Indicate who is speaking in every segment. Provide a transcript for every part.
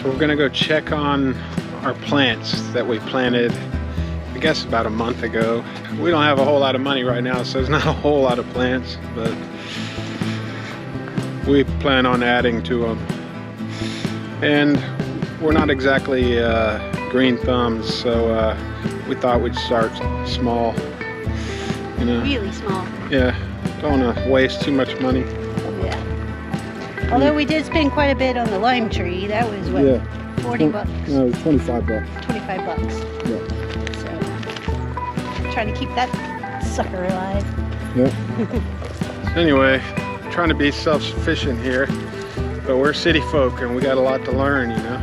Speaker 1: So we're gonna go check on our plants that we planted, I guess about a month ago. We don't have a whole lot of money right now, so there's not a whole lot of plants, but we plan on adding to them. And we're not exactly green thumbs, so we thought we'd start small. You know?
Speaker 2: Really small.
Speaker 1: Yeah, don't want to waste too much money.
Speaker 2: Yeah. Although we did spend quite a bit on the lime tree. That was what?
Speaker 1: Yeah.
Speaker 2: 40 bucks?
Speaker 1: No, it was 25 bucks.
Speaker 2: 25 bucks.
Speaker 1: Yeah.
Speaker 2: So, trying to keep that sucker alive.
Speaker 1: Yeah. Anyway, trying to be self-sufficient here, but we're city folk and we got a lot to learn, you know.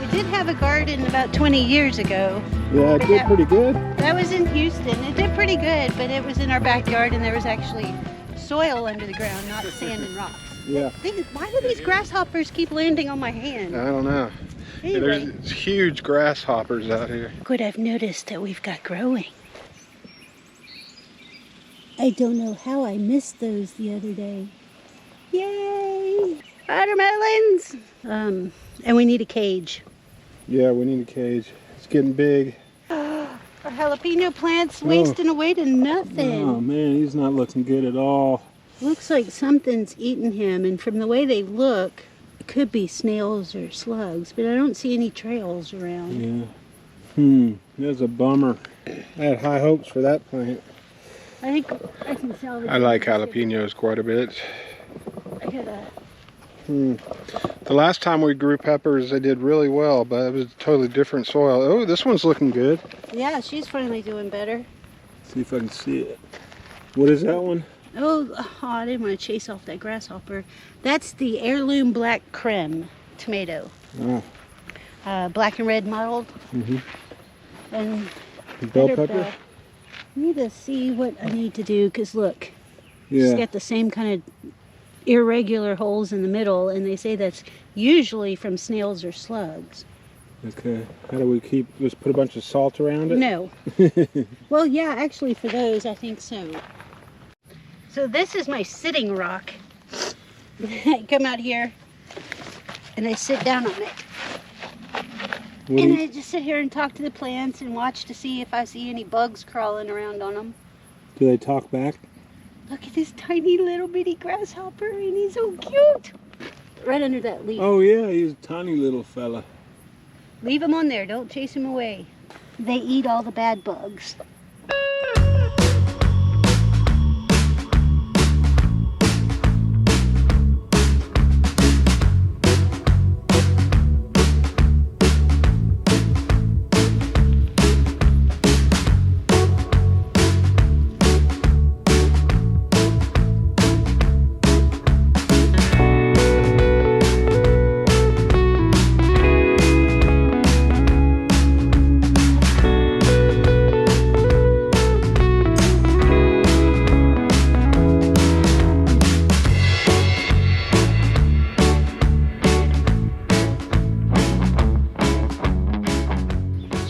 Speaker 2: We did have a garden about 20 years ago.
Speaker 1: Yeah, it did pretty good.
Speaker 2: That was in Houston. It did pretty good, but it was in our backyard and there was actually soil under the ground, not sand and rocks.
Speaker 1: Yeah.
Speaker 2: Why do these grasshoppers keep landing on my hand?
Speaker 1: I don't know.
Speaker 2: Anyway.
Speaker 1: Yeah, there's huge grasshoppers out here.
Speaker 2: What I've noticed that we've got growing. I don't know how I missed those the other day. Yay! Watermelons! And we need a cage.
Speaker 1: Yeah, we need a cage. It's getting big.
Speaker 2: Our jalapeno plant's wasting away to nothing.
Speaker 1: Oh man, he's not looking good at all.
Speaker 2: Looks like something's eaten him, and from the way they look, it could be snails or slugs, but I don't see any trails around.
Speaker 1: Yeah. That's a bummer. I had high hopes for that plant.
Speaker 2: I think I can salvage.
Speaker 1: I like jalapenos quite a bit.
Speaker 2: I gotta.
Speaker 1: The last time we grew peppers, they did really well, but it was totally different soil. Oh, this one's looking good.
Speaker 2: Yeah, she's finally doing better.
Speaker 1: See if I can see it. What is that one?
Speaker 2: Oh, I didn't want to chase off that grasshopper. That's the heirloom black creme tomato.
Speaker 1: Oh.
Speaker 2: Black and red mottled. And
Speaker 1: Bell pepper?
Speaker 2: I need to see what I need to do, because look,
Speaker 1: Yeah.
Speaker 2: she's got the same kind of irregular holes in the middle, and they say that's usually from snails or slugs.
Speaker 1: Okay. How do we keep, just put a bunch of salt around it?
Speaker 2: No. Well, yeah, actually for those, I think so. So this is my sitting rock. I come out here and I sit down on it. I just sit here and talk to the plants and watch to see if I see any bugs crawling around on them.
Speaker 1: Do they talk back?
Speaker 2: Look at this tiny little bitty grasshopper, and he's so cute. Right under that leaf.
Speaker 1: Oh yeah, he's a tiny little fella.
Speaker 2: Leave him on there, don't chase him away. They eat all the bad bugs.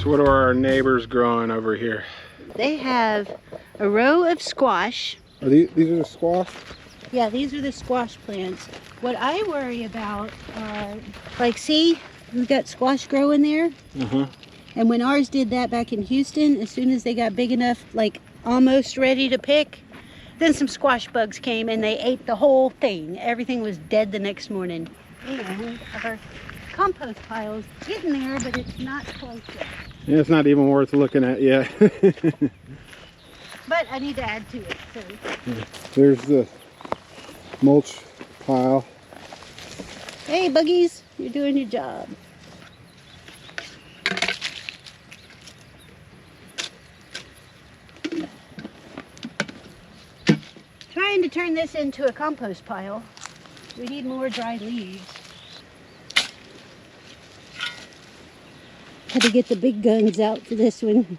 Speaker 1: What are our neighbors growing over here?
Speaker 2: They have a row of squash.
Speaker 1: Are these are the squash?
Speaker 2: Yeah, these are the squash plants. What I worry about are, like, see, we've got squash growing there. And when ours did that back in Houston, as soon as they got big enough, like almost ready to pick, then some squash bugs came and they ate the whole thing. Everything was dead the next morning. Anyway, our compost pile's getting there, but it's not close yet.
Speaker 1: Yeah, it's not even worth looking at yet.
Speaker 2: But I need to add to it. So.
Speaker 1: There's the mulch pile.
Speaker 2: Hey, buggies, you're doing your job. Trying to turn this into a compost pile. We need more dry leaves. Had to get the big guns out for this one.